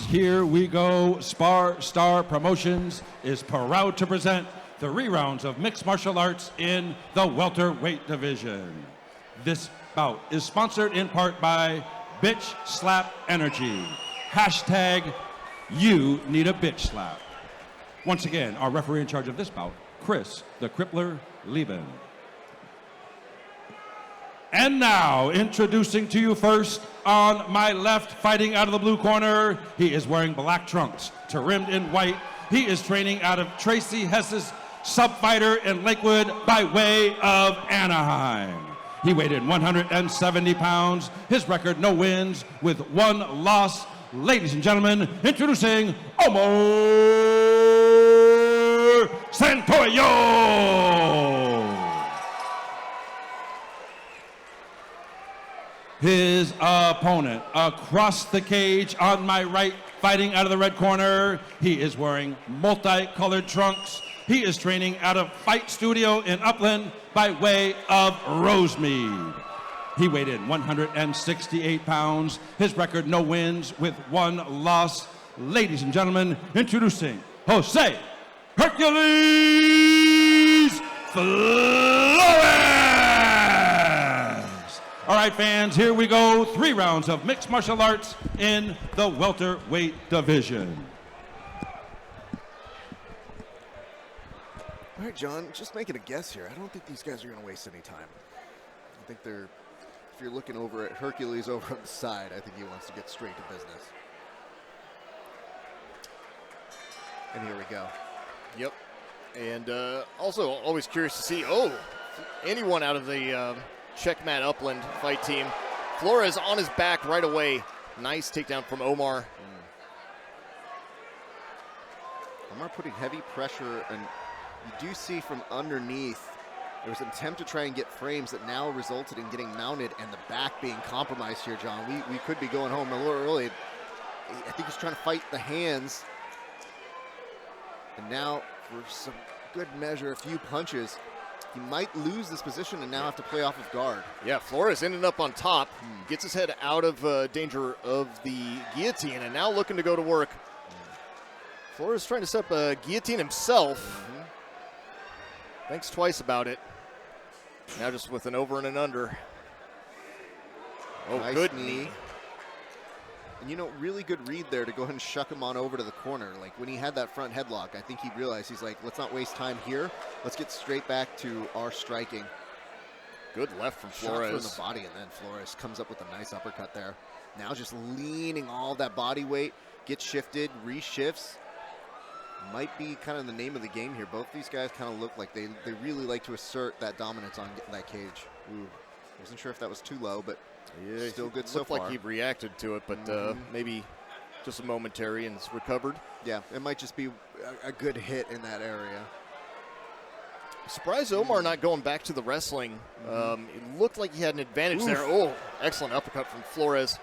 here we go. SparStar Promotions is proud to present 3 rounds of mixed martial arts in the welterweight division. This bout is sponsored in part by Bitch Slap Energy. Hashtag you need a bitch slap. Once again, our referee in charge of this bout, Chris the Crippler Lieben. And now, introducing to you first, on my left, fighting out of the blue corner, he is wearing black trunks, trimmed in white. He is training out of Tracy Hess's sub-fighter in Lakewood by way of Anaheim. He weighed in 170 pounds. His record, no wins with 1 loss. Ladies and gentlemen, introducing Omar Santoyo. His opponent across the cage on my right, fighting out of the red corner. He is wearing multicolored trunks. He is training out of Fight Studio in Upland by way of Rosemead. He weighed in 168 pounds. His record, no wins with 1 loss. Ladies and gentlemen, introducing Jose Hercules Flores. All right, fans, here we go. 3 rounds of mixed martial arts in the welterweight division. All right, John, just making a guess here. I don't think these guys are going to waste any time. I think if you're looking over at Hercules over on the side, I think he wants to get straight to business. And here we go. Yep. And also always curious to see, anyone out of the Checkmat Upland fight team. Flores on his back right away. Nice takedown from Omar. Omar putting heavy pressure, and you do see from underneath, there was an attempt to try and get frames that now resulted in getting mounted and the back being compromised here, John. We could be going home a little early. I think he's trying to fight the hands. And now, for some good measure, a few punches, he might lose this position and now have to play off of guard. Yeah, Flores ended up on top, gets his head out of danger of the guillotine, and now looking to go to work. Flores trying to set up a guillotine himself. Thinks twice about it. Now just with an over and an under. Oh, nice good knee. And really good read there to go ahead and shuck him on over to the corner. Like when he had that front headlock, I think he realized, he's like, let's not waste time here. Let's get straight back to our striking. Good left from Flores. Shot from the body, and then Flores comes up with a nice uppercut there. Now just leaning all that body weight, gets shifted, reshifts. Might be kind of the name of the game here. Both these guys kind of look like they really like to assert that dominance on that cage. Ooh, wasn't sure if that was too low, but yeah, still good so far. Looked like he reacted to it, but maybe just a momentary and it's recovered. Yeah, it might just be a good hit in that area. Surprised Omar not going back to the wrestling. It looked like he had an advantage there. Oh, excellent uppercut from Flores.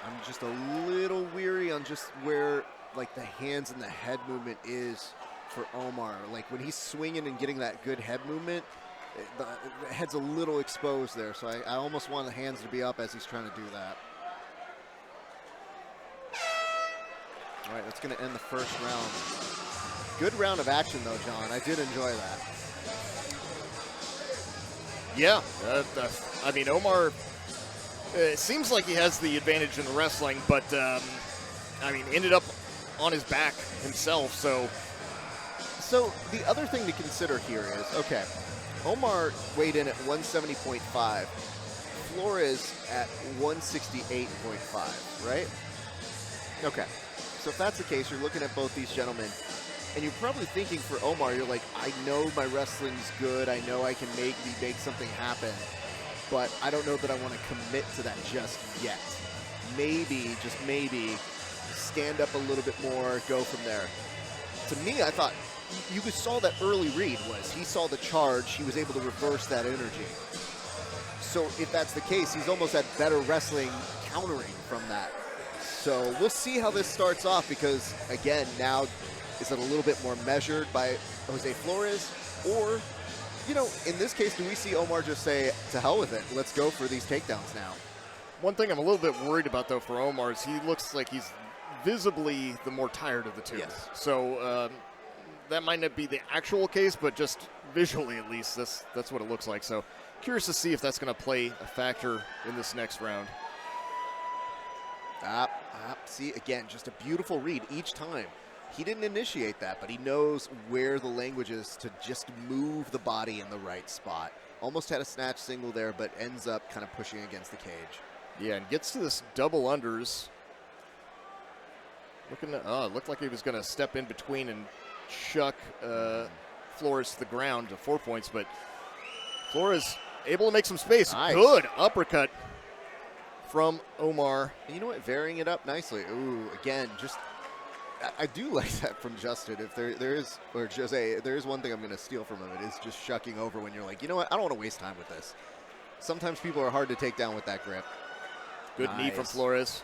I'm just a little weary on just where like the hands and the head movement is for Omar. Like when he's swinging and getting that good head movement, the head's a little exposed there. So I almost want the hands to be up as he's trying to do that. All right, that's going to end the first round. Good round of action though, John. I did enjoy that. Yeah, I mean, Omar, it seems like he has the advantage in the wrestling, but I mean, ended up on his back himself, so. So the other thing to consider here is, okay, Omar weighed in at 170.5, Flores at 168.5, right? Okay, so if that's the case, you're looking at both these gentlemen, and you're probably thinking for Omar, you're like, I know my wrestling's good, I know I can make something happen, but I don't know that I want to commit to that just yet. Maybe, just maybe, stand up a little bit more, go from there. To me, I thought, you saw that early read was, he saw the charge, he was able to reverse that energy. So if that's the case, he's almost had better wrestling countering from that. So we'll see how this starts off because, again, now is it a little bit more measured by Jose Flores? Or, you know, in this case, do we see Omar just say, to hell with it, let's go for these takedowns now? One thing I'm a little bit worried about, though, for Omar is he looks like he's visibly the more tired of the two. Yes. So that might not be the actual case, but just visually at least, that's what it looks like. So curious to see if that's going to play a factor in this next round. See, again, just a beautiful read each time. He didn't initiate that, but he knows where the language is to just move the body in the right spot. Almost had a snatch single there, but ends up kind of pushing against the cage. Yeah, and gets to this double unders. Looked like he was going to step in between and chuck Flores to the ground to 4 points, but Flores able to make some space. Nice. Good uppercut from Omar. And you know what? Varying it up nicely. Ooh, again, just I do like that from Justin. If there is, or Jose, there is one thing I'm going to steal from him. It is just shucking over when you're like, you know what? I don't want to waste time with this. Sometimes people are hard to take down with that grip. Good knee from Flores.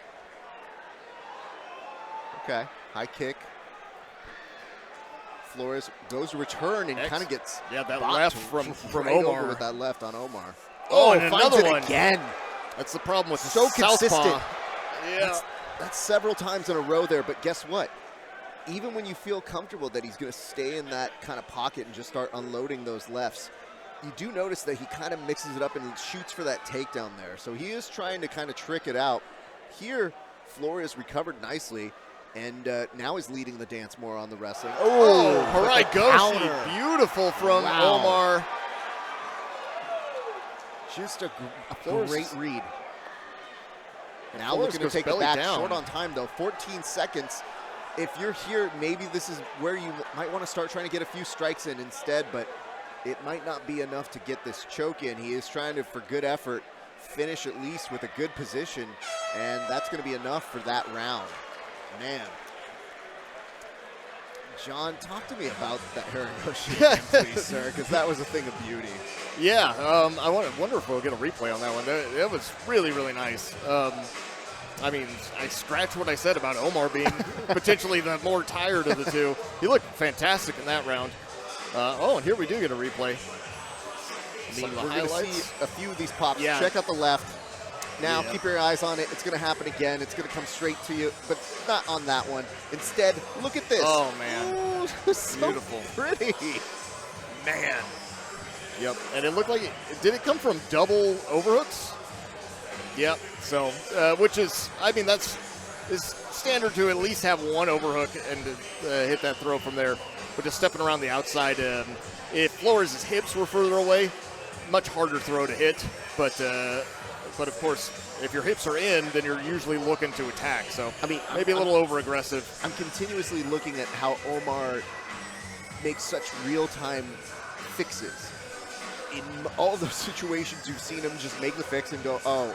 Okay, high kick. Flores goes to return and kind of gets that left from right Omar over with that left on Omar. and finds another it one again. That's the problem with So consistent. southpaw. Yeah, That's several times in a row there. But guess what? Even when you feel comfortable that he's going to stay in that kind of pocket and just start unloading those lefts, you do notice that he kind of mixes it up and shoots for that takedown there. So he is trying to kind of trick it out. Here, Flores recovered nicely. And now is leading the dance more on the wrestling. Oh, Harai Goshi. Beautiful from Omar. Just a Flores. great read. Now Flores looking to goes take it belly back. down. Short on time, though. 14 seconds. If you're here, maybe this is where you might want to start trying to get a few strikes in instead, but it might not be enough to get this choke in. He is trying to, for good effort, finish at least with a good position, and that's going to be enough for that round. Man. John, talk to me about that Haragoshi, please, sir, because that was a thing of beauty. Yeah, I wonder if we'll get a replay on that one. That was really, really nice. I mean, I scratched what I said about Omar being potentially the more tired of the two. He looked fantastic in that round. And here we do get a replay. We're going to see a few of these pops. Yeah. Check out the left. Now, keep your eyes on it. It's going to happen again. It's going to come straight to you, but not on that one. Instead, look at this. Oh, man. Ooh, so Beautiful. pretty. Man. Yep, and it looked like did it come from double overhooks? Yep, so, which is, I mean, is standard to at least have one overhook and hit that throw from there. But just stepping around the outside, if Flores' hips were further away, much harder throw to hit, but of course, if your hips are in, then you're usually looking to attack. So, I mean, maybe a little over-aggressive. I'm continuously looking at how Omar makes such real-time fixes. In all those situations, you've seen him just make the fix and go, oh,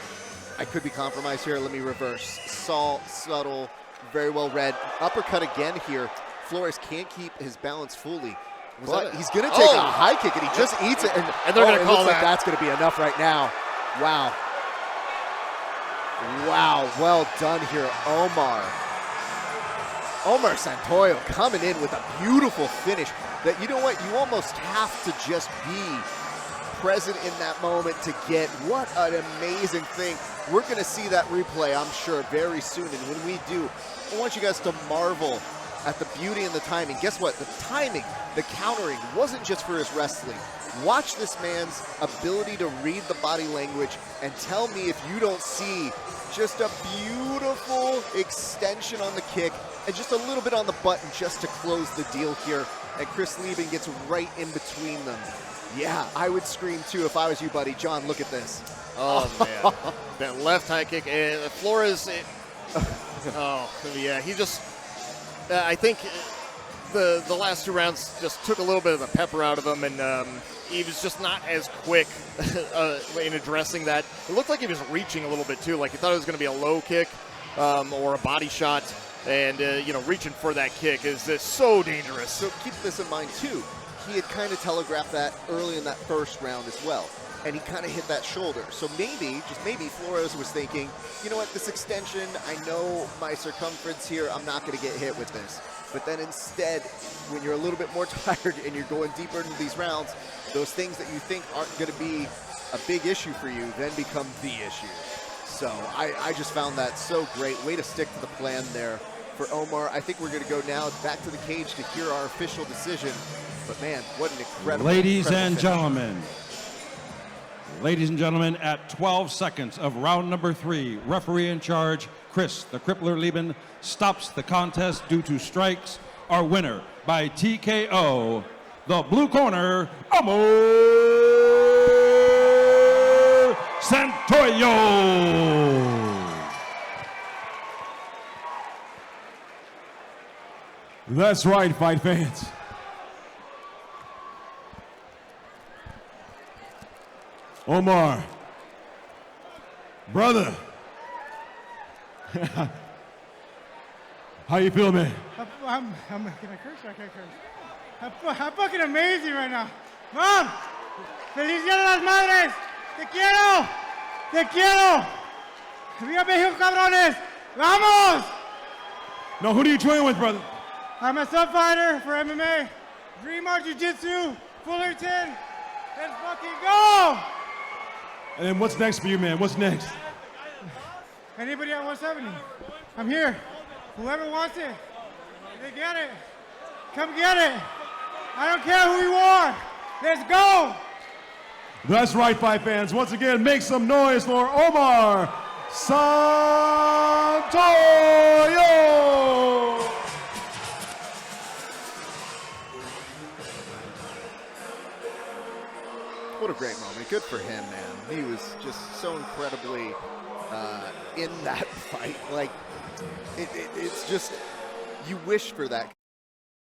I could be compromised here. Let me reverse. Subtle, very well read. Uppercut again here. Flores can't keep his balance fully. But he's going to take a high kick, and he just eats it. And they're going to call looks that. like that's going to be enough right now. Wow. Wow, well done here, Omar. Omar Santoyo coming in with a beautiful finish that, you know what, you almost have to just be present in that moment to get. What an amazing thing. We're going to see that replay, I'm sure, very soon. And when we do, I want you guys to marvel at the beauty and the timing. Guess what? The timing, the countering wasn't just for his wrestling. Watch this man's ability to read the body language and tell me if you don't see just a beautiful extension on the kick and just a little bit on the button just to close the deal here. And Chris Lieben gets right in between them. Yeah, I would scream too if I was you, buddy. John, look at this. Oh, man. That left high kick. And Flores, he just, I think the last two rounds just took a little bit of the pepper out of him, and he was just not as quick in addressing that. It looked like he was reaching a little bit too, like he thought it was going to be a low kick or a body shot, and reaching for that kick is just so dangerous. So keep this in mind too. He had kind of telegraphed that early in that first round as well, and he kind of hit that shoulder. So maybe, just maybe, Flores was thinking, you know what, this extension, I know my circumference here, I'm not going to get hit with this. But then instead, when you're a little bit more tired and you're going deeper into these rounds, those things that you think aren't going to be a big issue for you then become the issue. So I just found that so great. Way to stick to the plan there for Omar. I think we're going to go now back to the cage to hear our official decision. But man, what an incredible Ladies and finish. gentlemen, at 12 seconds of round number 3, referee in charge, Chris the Crippler Lieben, stops the contest due to strikes. Our winner by TKO, the blue corner, Omar Santoyo. That's right, fight fans. Omar, brother, how you feel, man? I'm gonna curse. I can't curse. I'm fucking amazing right now. Mom, feliz día de las madres. Te quiero. Te quiero. Viva México, cabrones. Vamos. No, who do you train with, brother? I'm a sub fighter for MMA. Dream Art Jiu-Jitsu, Fullerton. Let's fucking go. And then what's next for you, man? What's next? Anybody at 170? I'm here. Whoever wants it, they get it. Come get it. I don't care who you are. Let's go. That's right, fight fans. Once again, make some noise for Omar Santoyo. What a great moment. Good for him, man. He was just so incredibly in that fight. Like, it's just, you wish for that.